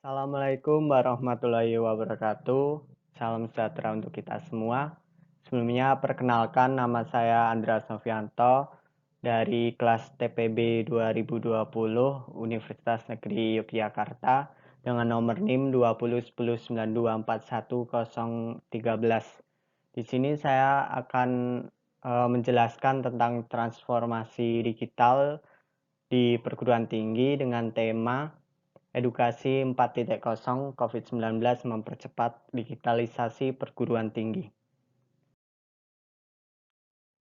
Assalamualaikum warahmatullahi wabarakatuh. Salam sejahtera untuk kita semua. Sebelumnya, perkenalkan nama saya Andreas Novianto dari kelas TPB 2020 Universitas Negeri Yogyakarta dengan nomor NIM 2010924113. Di sini saya akan menjelaskan tentang transformasi digital di perguruan tinggi dengan tema Edukasi 4.0 COVID-19 mempercepat digitalisasi perguruan tinggi.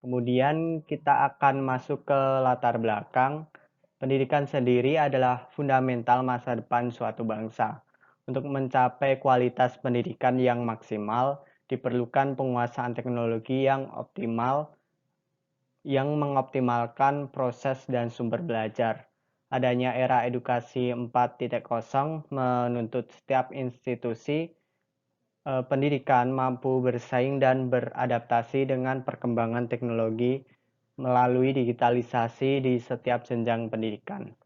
Kemudian kita akan masuk ke latar belakang. Pendidikan sendiri adalah fundamental masa depan suatu bangsa. Untuk mencapai kualitas pendidikan yang maksimal, diperlukan penguasaan teknologi yang optimal yang mengoptimalkan proses dan sumber belajar. Adanya era edukasi 4.0 menuntut setiap institusi pendidikan mampu bersaing dan beradaptasi dengan perkembangan teknologi melalui digitalisasi di setiap jenjang pendidikan.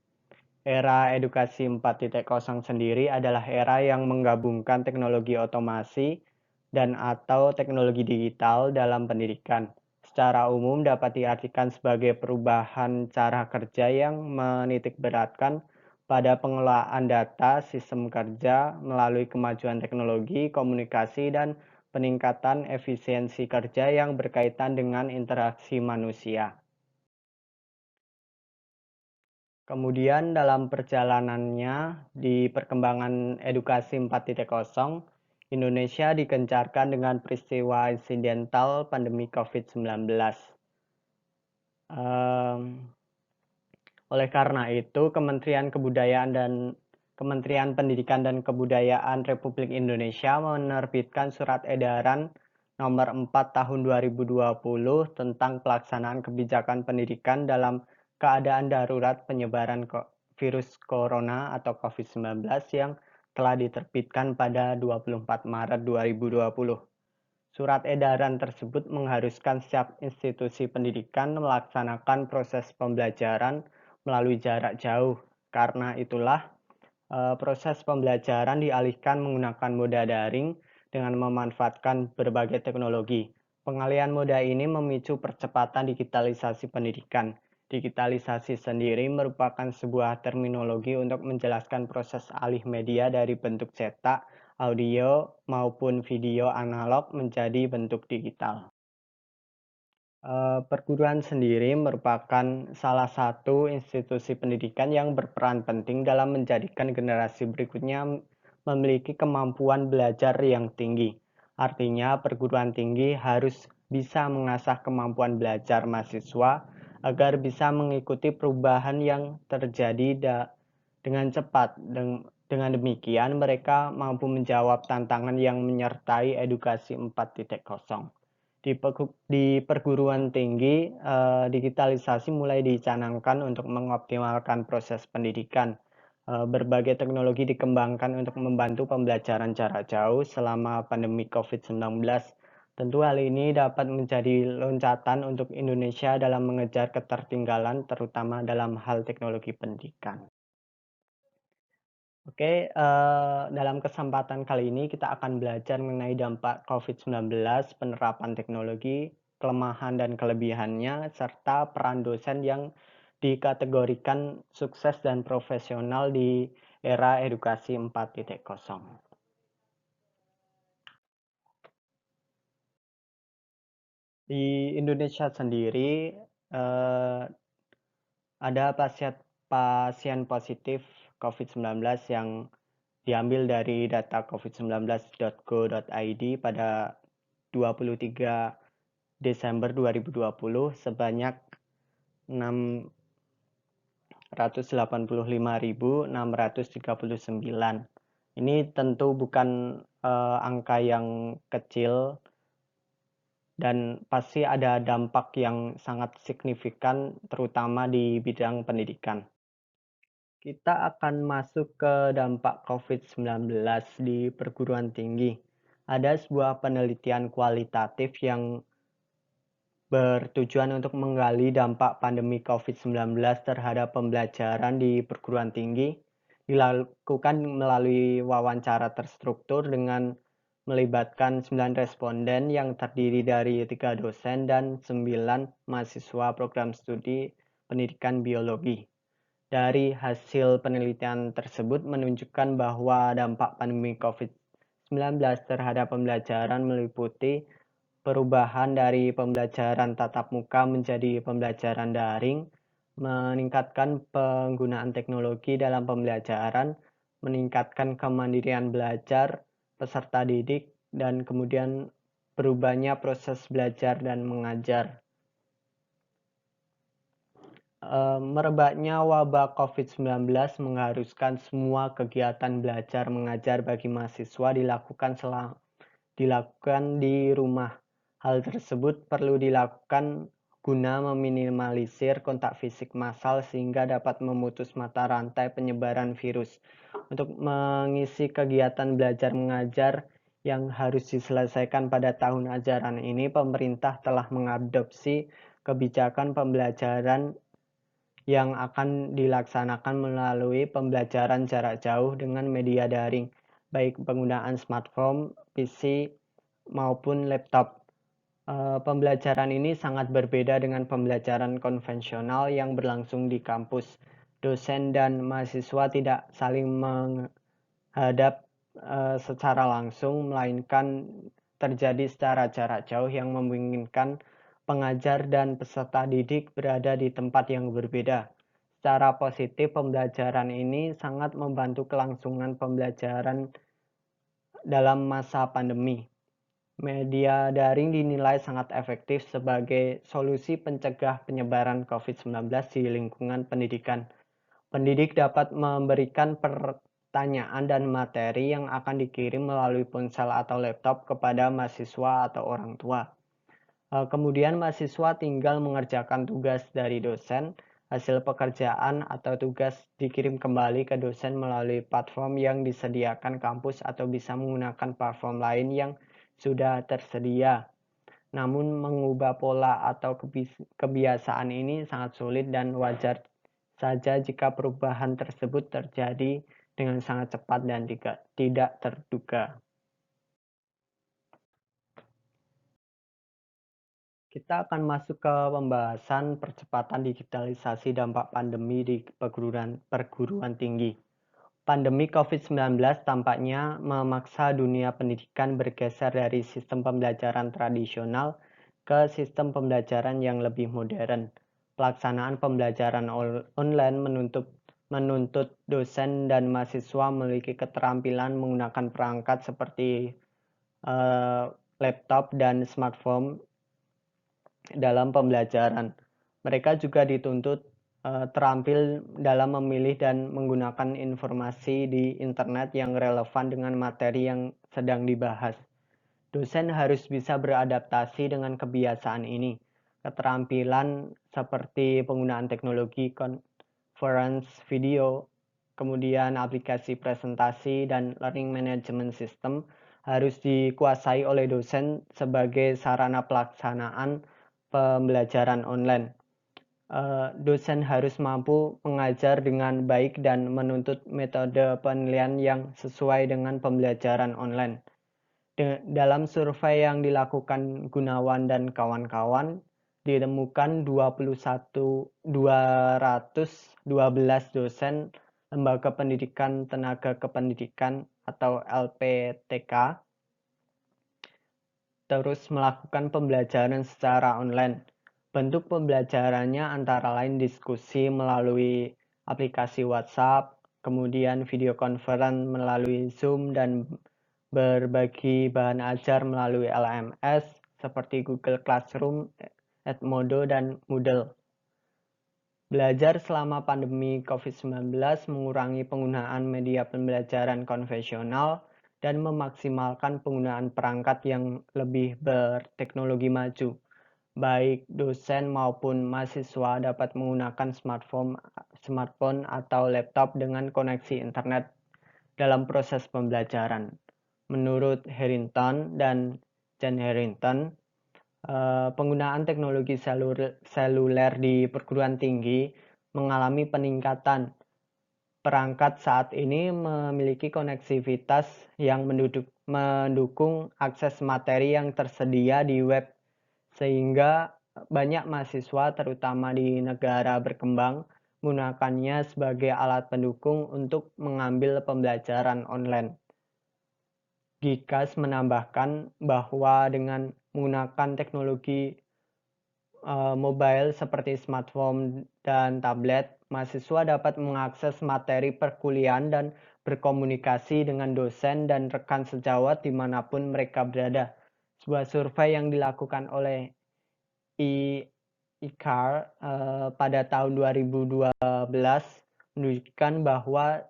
Era edukasi 4.0 sendiri adalah era yang menggabungkan teknologi otomasi dan atau teknologi digital dalam pendidikan. Secara umum dapat diartikan sebagai perubahan cara kerja yang menitikberatkan pada pengelolaan data, sistem kerja melalui kemajuan teknologi, komunikasi, dan peningkatan efisiensi kerja yang berkaitan dengan interaksi manusia. Kemudian dalam perjalanannya di perkembangan edukasi 4.0, Indonesia digencarkan dengan peristiwa insidental pandemi COVID-19. Oleh karena itu, Kementerian Pendidikan dan Kebudayaan Republik Indonesia menerbitkan surat edaran nomor 4 tahun 2020 tentang pelaksanaan kebijakan pendidikan dalam keadaan darurat penyebaran virus corona atau COVID-19 yang telah diterbitkan pada 24 Maret 2020. Surat edaran tersebut mengharuskan setiap institusi pendidikan melaksanakan proses pembelajaran melalui jarak jauh. Karena itulah proses pembelajaran dialihkan menggunakan moda daring dengan memanfaatkan berbagai teknologi. Pengalihan moda ini memicu percepatan digitalisasi pendidikan. Digitalisasi sendiri merupakan sebuah terminologi untuk menjelaskan proses alih media dari bentuk cetak, audio, maupun video analog menjadi bentuk digital. Perguruan sendiri merupakan salah satu institusi pendidikan yang berperan penting dalam menjadikan generasi berikutnya memiliki kemampuan belajar yang tinggi. Artinya, perguruan tinggi harus bisa mengasah kemampuan belajar mahasiswa agar bisa mengikuti perubahan yang terjadi dengan cepat. Dengan demikian, mereka mampu menjawab tantangan yang menyertai edukasi 4.0. Di perguruan tinggi, digitalisasi mulai dicanangkan untuk mengoptimalkan proses pendidikan. Berbagai teknologi dikembangkan untuk membantu pembelajaran jarak jauh selama pandemi COVID-19. Tentu hal ini dapat menjadi loncatan untuk Indonesia dalam mengejar ketertinggalan, terutama dalam hal teknologi pendidikan. Oke, dalam kesempatan kali ini kita akan belajar mengenai dampak COVID-19, penerapan teknologi, kelemahan dan kelebihannya, serta peran dosen yang dikategorikan sukses dan profesional di era edukasi 4.0. Di Indonesia sendiri, ada pasien positif COVID-19 yang diambil dari data covid19.go.id pada 23 Desember 2020 sebanyak 685.639. Ini tentu bukan angka yang kecil dan pasti ada dampak yang sangat signifikan terutama di bidang pendidikan. Kita akan masuk ke dampak COVID-19 di perguruan tinggi. Ada sebuah penelitian kualitatif yang bertujuan untuk menggali dampak pandemi COVID-19 terhadap pembelajaran di perguruan tinggi. dilakukan melalui wawancara terstruktur dengan melibatkan 9 responden yang terdiri dari 3 dosen dan 9 mahasiswa program studi pendidikan biologi. Dari hasil penelitian tersebut menunjukkan bahwa dampak pandemi COVID-19 terhadap pembelajaran meliputi perubahan dari pembelajaran tatap muka menjadi pembelajaran daring, meningkatkan penggunaan teknologi dalam pembelajaran, meningkatkan kemandirian belajar peserta didik, dan kemudian berubahnya proses belajar dan mengajar. Merebaknya wabah COVID-19 mengharuskan semua kegiatan belajar mengajar bagi mahasiswa dilakukan di rumah. Hal tersebut perlu dilakukan guna meminimalisir kontak fisik massal sehingga dapat memutus mata rantai penyebaran virus. Untuk mengisi kegiatan belajar mengajar yang harus diselesaikan pada tahun ajaran ini, pemerintah telah mengadopsi kebijakan pembelajaran yang akan dilaksanakan melalui pembelajaran jarak jauh dengan media daring, baik penggunaan smartphone, PC, maupun laptop. Pembelajaran ini sangat berbeda dengan pembelajaran konvensional yang berlangsung di kampus. Dosen dan mahasiswa tidak saling menghadap secara langsung, melainkan terjadi secara jarak jauh yang memungkinkan pengajar dan peserta didik berada di tempat yang berbeda. Secara positif, pembelajaran ini sangat membantu kelangsungan pembelajaran dalam masa pandemi. Media daring dinilai sangat efektif sebagai solusi pencegah penyebaran COVID-19 di lingkungan pendidikan. Pendidik dapat memberikan pertanyaan dan materi yang akan dikirim melalui ponsel atau laptop kepada mahasiswa atau orang tua. Kemudian mahasiswa tinggal mengerjakan tugas dari dosen, hasil pekerjaan atau tugas dikirim kembali ke dosen melalui platform yang disediakan kampus atau bisa menggunakan platform lain yang sudah tersedia. Namun mengubah pola atau kebiasaan ini sangat sulit dan wajar saja jika perubahan tersebut terjadi dengan sangat cepat dan tidak terduga. Kita akan masuk ke pembahasan percepatan digitalisasi dampak pandemi di perguruan tinggi. Pandemi COVID-19 tampaknya memaksa dunia pendidikan bergeser dari sistem pembelajaran tradisional ke sistem pembelajaran yang lebih modern. Pelaksanaan pembelajaran online menuntut dosen dan mahasiswa memiliki keterampilan menggunakan perangkat seperti laptop dan smartphone dalam pembelajaran. Mereka juga dituntut terampil dalam memilih dan menggunakan informasi di internet yang relevan dengan materi yang sedang dibahas. Dosen harus bisa beradaptasi dengan kebiasaan ini. Keterampilan seperti penggunaan teknologi conference video, kemudian aplikasi presentasi, dan learning management system harus dikuasai oleh dosen sebagai sarana pelaksanaan pembelajaran online. Dosen harus mampu mengajar dengan baik dan menuntut metode penilaian yang sesuai dengan pembelajaran online. Dalam survei yang dilakukan Gunawan dan kawan-kawan, ditemukan 212 dosen lembaga pendidikan tenaga kependidikan atau LPTK terus melakukan pembelajaran secara online. Bentuk pembelajarannya antara lain diskusi melalui aplikasi WhatsApp, kemudian video conference melalui Zoom, dan berbagi bahan ajar melalui LMS seperti Google Classroom, Edmodo, dan Moodle. Belajar selama pandemi COVID-19 mengurangi penggunaan media pembelajaran konvensional dan memaksimalkan penggunaan perangkat yang lebih berteknologi maju. Baik dosen maupun mahasiswa dapat menggunakan smartphone atau laptop dengan koneksi internet dalam proses pembelajaran. Menurut Harrington dan Jan Harrington, penggunaan teknologi seluler di perguruan tinggi mengalami peningkatan perangkat saat ini memiliki konektivitas yang mendukung akses materi yang tersedia di web, sehingga banyak mahasiswa, terutama di negara berkembang, menggunakannya sebagai alat pendukung untuk mengambil pembelajaran online. Gikas menambahkan bahwa dengan menggunakan teknologi mobile seperti smartphone dan tablet, mahasiswa dapat mengakses materi perkuliahan dan berkomunikasi dengan dosen dan rekan sejawat dimanapun mereka berada. Sebuah survei yang dilakukan oleh ICAR pada tahun 2012 menunjukkan bahwa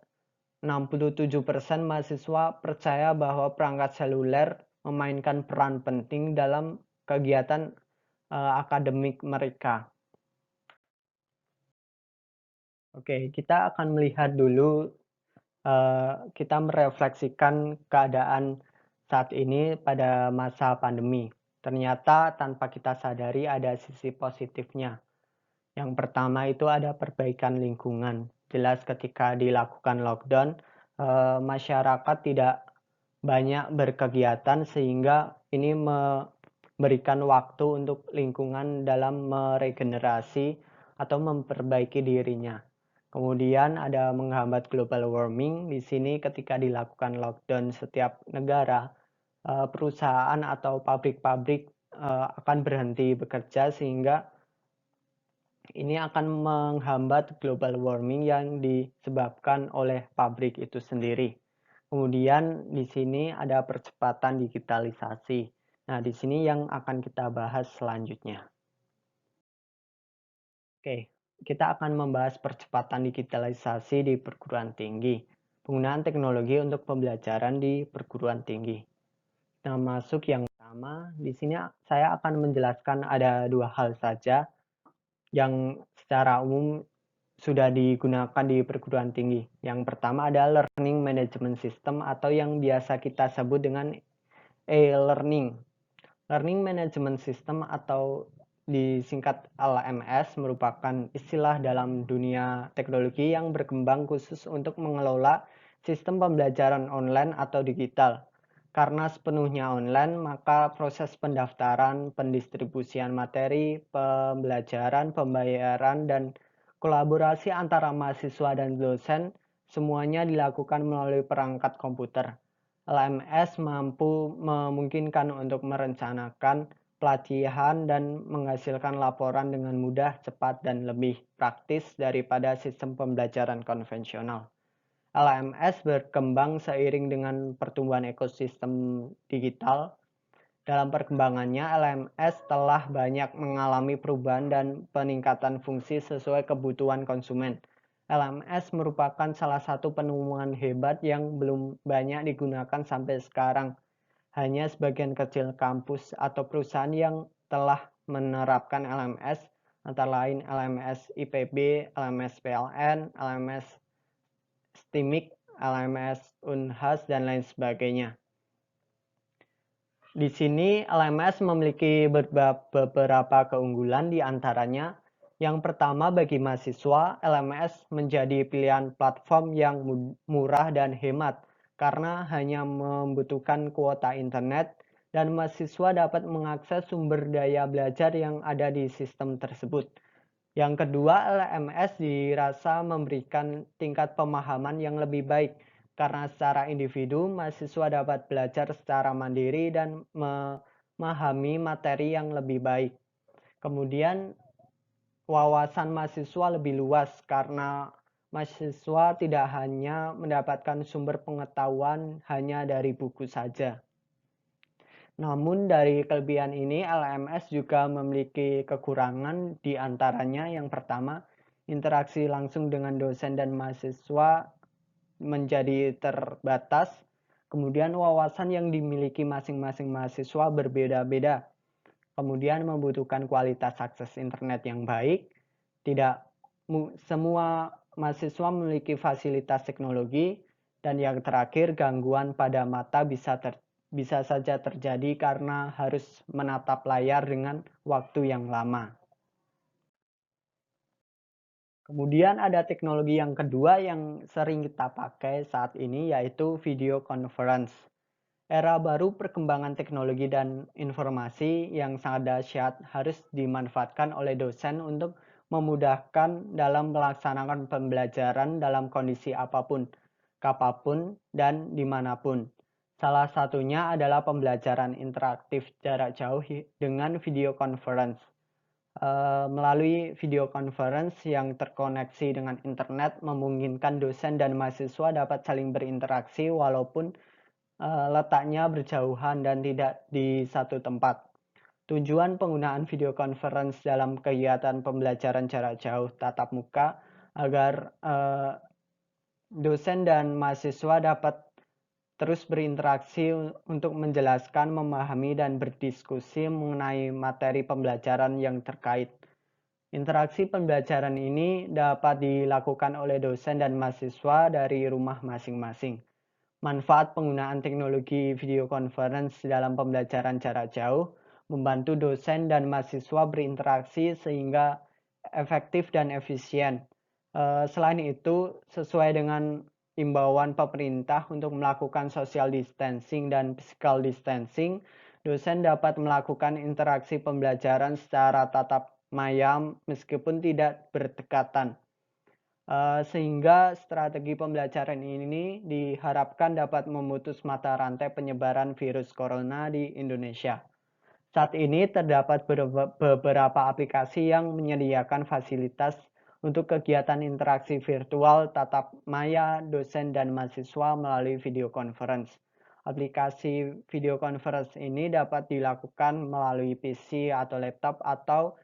67% mahasiswa percaya bahwa perangkat seluler memainkan peran penting dalam kegiatan akademik mereka. Oke, kita akan melihat dulu, kita merefleksikan keadaan saat ini pada masa pandemi. Ternyata tanpa kita sadari ada sisi positifnya. Yang pertama itu ada perbaikan lingkungan. Jelas ketika dilakukan lockdown, masyarakat tidak banyak berkegiatan sehingga ini memberikan waktu untuk lingkungan dalam meregenerasi atau memperbaiki dirinya. Kemudian ada menghambat global warming. Di sini ketika dilakukan lockdown setiap negara, perusahaan atau pabrik-pabrik akan berhenti bekerja sehingga ini akan menghambat global warming yang disebabkan oleh pabrik itu sendiri. Kemudian di sini ada percepatan digitalisasi. Nah, di sini yang akan kita bahas selanjutnya. Oke, kita akan membahas percepatan digitalisasi di perguruan tinggi. Penggunaan teknologi untuk pembelajaran di perguruan tinggi. Nah, masuk yang pertama, di sini saya akan menjelaskan ada dua hal saja yang secara umum sudah digunakan di perguruan tinggi. Yang pertama ada Learning Management System atau yang biasa kita sebut dengan e-learning. Learning Management System atau disingkat LMS merupakan istilah dalam dunia teknologi yang berkembang khusus untuk mengelola sistem pembelajaran online atau digital. Karena sepenuhnya online, maka proses pendaftaran, pendistribusian materi, pembelajaran, pembayaran, dan kolaborasi antara mahasiswa dan dosen semuanya dilakukan melalui perangkat komputer. LMS mampu memungkinkan untuk merencanakan pelatihan dan menghasilkan laporan dengan mudah, cepat, dan lebih praktis daripada sistem pembelajaran konvensional. LMS berkembang seiring dengan pertumbuhan ekosistem digital. Dalam perkembangannya, LMS telah banyak mengalami perubahan dan peningkatan fungsi sesuai kebutuhan konsumen. LMS merupakan salah satu penemuan hebat yang belum banyak digunakan sampai sekarang. Hanya sebagian kecil kampus atau perusahaan yang telah menerapkan LMS, antara lain LMS IPB, LMS PLN, LMS STIMIK, LMS Unhas, dan lain sebagainya. Di sini LMS memiliki beberapa keunggulan, di antaranya yang pertama, bagi mahasiswa, LMS menjadi pilihan platform yang murah dan hemat karena hanya membutuhkan kuota internet dan mahasiswa dapat mengakses sumber daya belajar yang ada di sistem tersebut. Yang kedua, LMS dirasa memberikan tingkat pemahaman yang lebih baik karena secara individu, mahasiswa dapat belajar secara mandiri dan memahami materi yang lebih baik. Kemudian, wawasan mahasiswa lebih luas karena mahasiswa tidak hanya mendapatkan sumber pengetahuan hanya dari buku saja. Namun dari kelebihan ini, LMS juga memiliki kekurangan, di antaranya yang pertama, interaksi langsung dengan dosen dan mahasiswa menjadi terbatas. Kemudian wawasan yang dimiliki masing-masing mahasiswa berbeda-beda. Kemudian membutuhkan kualitas akses internet yang baik. Tidak semua mahasiswa memiliki fasilitas teknologi. Dan yang terakhir, gangguan pada mata bisa saja terjadi karena harus menatap layar dengan waktu yang lama. Kemudian ada teknologi yang kedua yang sering kita pakai saat ini yaitu video conference. Era baru perkembangan teknologi dan informasi yang sangat dahsyat harus dimanfaatkan oleh dosen untuk memudahkan dalam melaksanakan pembelajaran dalam kondisi apapun, kapanpun, dan dimanapun. Salah satunya adalah pembelajaran interaktif jarak jauh dengan video conference. Melalui video conference yang terkoneksi dengan internet memungkinkan dosen dan mahasiswa dapat saling berinteraksi walaupun letaknya berjauhan dan tidak di satu tempat. Tujuan penggunaan video conference dalam kegiatan pembelajaran jarak jauh tatap muka agar dosen dan mahasiswa dapat terus berinteraksi untuk menjelaskan, memahami, dan berdiskusi mengenai materi pembelajaran yang terkait. Interaksi pembelajaran ini dapat dilakukan oleh dosen dan mahasiswa dari rumah masing-masing. Manfaat penggunaan teknologi video conference dalam pembelajaran jarak jauh membantu dosen dan mahasiswa berinteraksi sehingga efektif dan efisien. Selain itu, sesuai dengan imbauan pemerintah untuk melakukan social distancing dan physical distancing, dosen dapat melakukan interaksi pembelajaran secara tatap maya meskipun tidak berdekatan. Sehingga strategi pembelajaran ini diharapkan dapat memutus mata rantai penyebaran virus corona di Indonesia. Saat ini terdapat beberapa aplikasi yang menyediakan fasilitas untuk kegiatan interaksi virtual tatap maya dosen dan mahasiswa melalui video conference. Aplikasi video conference ini dapat dilakukan melalui PC atau laptop atau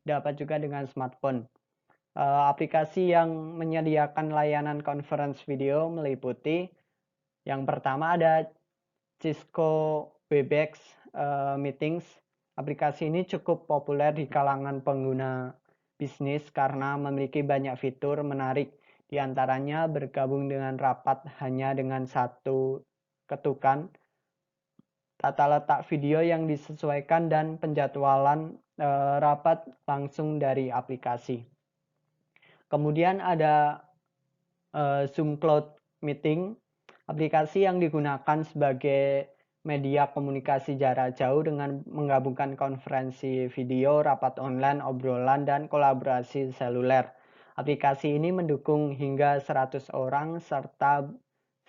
dapat juga dengan smartphone. Aplikasi yang menyediakan layanan conference video meliputi yang pertama ada Cisco Webex Meetings. Aplikasi ini cukup populer di kalangan pengguna bisnis karena memiliki banyak fitur menarik. Di antaranya bergabung dengan rapat hanya dengan satu ketukan, tata letak video yang disesuaikan, dan penjadwalan rapat langsung dari aplikasi. Kemudian ada Zoom Cloud Meeting, aplikasi yang digunakan sebagai media komunikasi jarak jauh dengan menggabungkan konferensi video, rapat online, obrolan, dan kolaborasi seluler. Aplikasi ini mendukung hingga 100 orang serta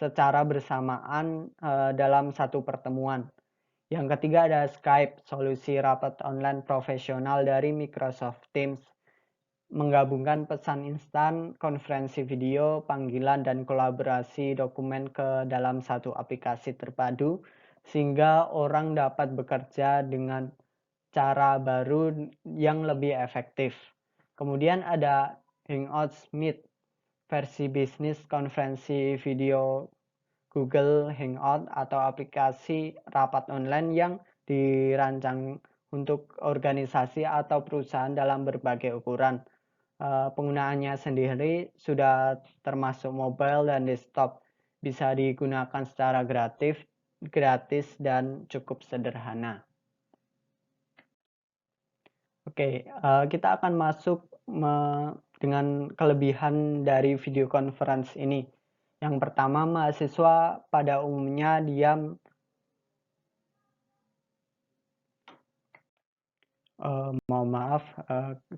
secara bersamaan dalam satu pertemuan. Yang ketiga ada Skype, solusi rapat online profesional dari Microsoft Teams, menggabungkan pesan instan, konferensi video, panggilan, dan kolaborasi dokumen ke dalam satu aplikasi terpadu, sehingga orang dapat bekerja dengan cara baru yang lebih efektif. Kemudian ada Hangouts Meet, versi bisnis konferensi video Google Hangout atau aplikasi rapat online yang dirancang untuk organisasi atau perusahaan dalam berbagai ukuran. Penggunaannya sendiri sudah termasuk mobile dan desktop, bisa digunakan secara gratis dan cukup sederhana. Oke, kita akan masuk dengan kelebihan dari video conference ini. Yang pertama, mahasiswa pada umumnya diam. Mohon maaf,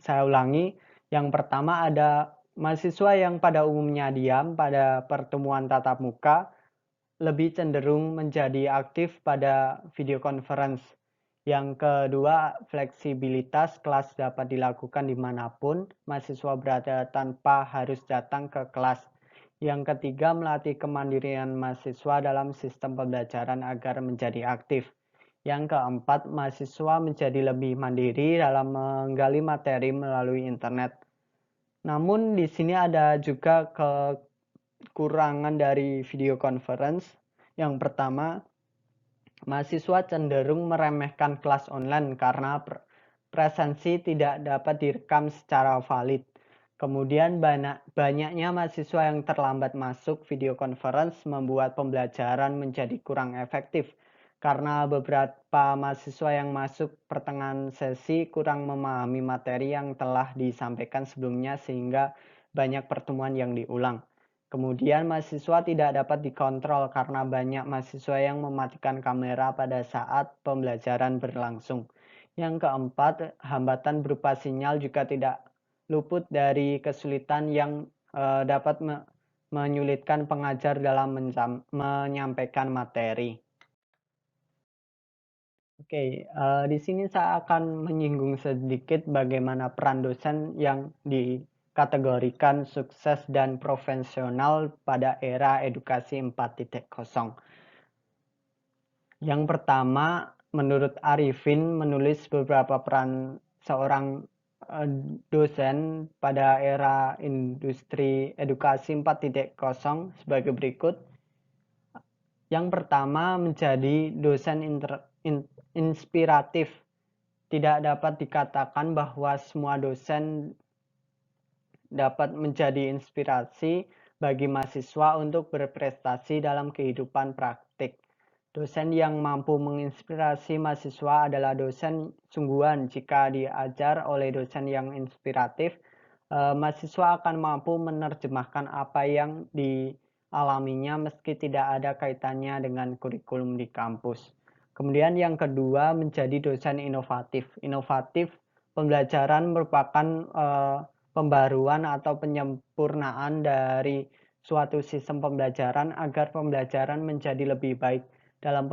saya ulangi. Yang pertama ada mahasiswa yang pada umumnya diam pada pertemuan tatap muka, lebih cenderung menjadi aktif pada video conference. Yang kedua, fleksibilitas kelas dapat dilakukan dimanapun mahasiswa berada tanpa harus datang ke kelas. Yang ketiga, melatih kemandirian mahasiswa dalam sistem pembelajaran agar menjadi aktif. Yang keempat, mahasiswa menjadi lebih mandiri dalam menggali materi melalui internet. Namun di sini ada juga kekurangan dari video conference. Yang pertama, mahasiswa cenderung meremehkan kelas online karena presensi tidak dapat direkam secara valid. Kemudian banyaknya mahasiswa yang terlambat masuk video conference membuat pembelajaran menjadi kurang efektif karena beberapa mahasiswa yang masuk pertengahan sesi kurang memahami materi yang telah disampaikan sebelumnya sehingga banyak pertemuan yang diulang. Kemudian mahasiswa tidak dapat dikontrol karena banyak mahasiswa yang mematikan kamera pada saat pembelajaran berlangsung. Yang keempat, hambatan berupa sinyal juga tidak luput dari kesulitan yang dapat menyulitkan pengajar dalam menyampaikan materi. Oke, di sini saya akan menyinggung sedikit bagaimana peran dosen yang dikategorikan sukses dan profesional pada era edukasi 4.0. Yang pertama, menurut Arifin menulis beberapa peran seorang dosen pada era industri edukasi 4.0 sebagai berikut. Yang pertama, menjadi dosen inspiratif. Tidak dapat dikatakan bahwa semua dosen dapat menjadi inspirasi bagi mahasiswa untuk berprestasi dalam kehidupan praktik. Dosen yang mampu menginspirasi mahasiswa adalah dosen sungguhan. Jika diajar oleh dosen yang inspiratif, mahasiswa akan mampu menerjemahkan apa yang dialaminya meski tidak ada kaitannya dengan kurikulum di kampus. Kemudian yang kedua, menjadi dosen inovatif. Inovatif pembelajaran merupakan pembaruan atau penyempurnaan dari suatu sistem pembelajaran agar pembelajaran menjadi lebih baik. Dalam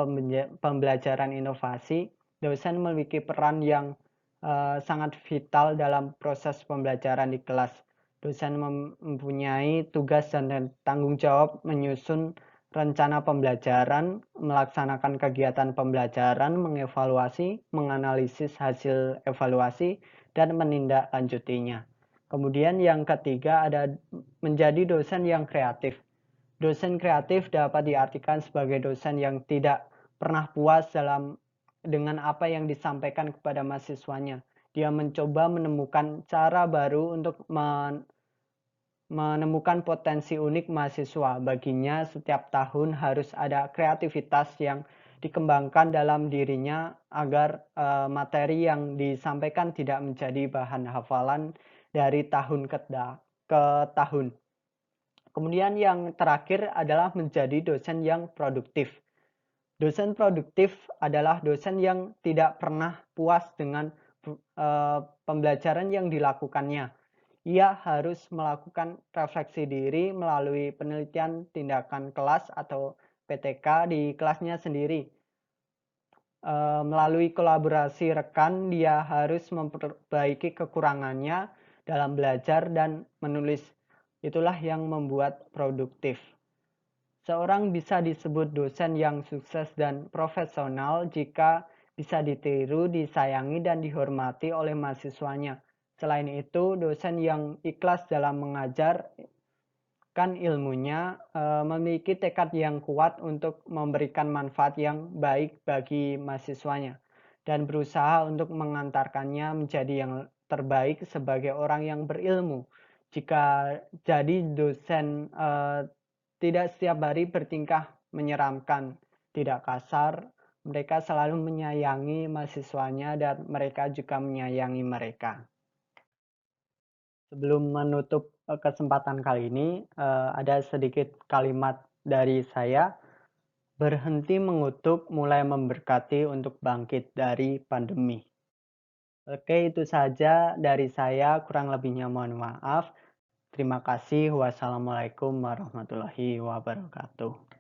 pembelajaran inovasi, dosen memiliki peran yang sangat vital dalam proses pembelajaran di kelas. Dosen mempunyai tugas dan tanggung jawab menyusun rencana pembelajaran, melaksanakan kegiatan pembelajaran, mengevaluasi, menganalisis hasil evaluasi, dan menindaklanjutinya. Kemudian yang ketiga ada menjadi dosen yang kreatif. Dosen kreatif dapat diartikan sebagai dosen yang tidak pernah puas dengan apa yang disampaikan kepada mahasiswanya. Dia mencoba menemukan cara baru untuk menemukan potensi unik mahasiswa. Baginya, setiap tahun harus ada kreativitas yang dikembangkan dalam dirinya agar materi yang disampaikan tidak menjadi bahan hafalan dari tahun ke tahun. Kemudian yang terakhir adalah menjadi dosen yang produktif. Dosen produktif adalah dosen yang tidak pernah puas dengan pembelajaran yang dilakukannya. Ia harus melakukan refleksi diri melalui penelitian tindakan kelas atau PTK di kelasnya sendiri. Melalui kolaborasi rekan, dia harus memperbaiki kekurangannya dalam belajar dan menulis. Itulah yang membuat produktif. Seorang bisa disebut dosen yang sukses dan profesional jika bisa ditiru, disayangi, dan dihormati oleh mahasiswanya. Selain itu, dosen yang ikhlas dalam mengajarkan ilmunya memiliki tekad yang kuat untuk memberikan manfaat yang baik bagi mahasiswanya dan berusaha untuk mengantarkannya menjadi yang terbaik sebagai orang yang berilmu. Jika jadi dosen tidak setiap hari bertingkah menyeramkan, tidak kasar, mereka selalu menyayangi mahasiswanya dan mereka juga menyayangi mereka. Sebelum menutup kesempatan kali ini, ada sedikit kalimat dari saya. Berhenti mengutuk, mulai memberkati untuk bangkit dari pandemi. Oke, itu saja dari saya. Kurang lebihnya mohon maaf. Terima kasih. Wassalamualaikum warahmatullahi wabarakatuh.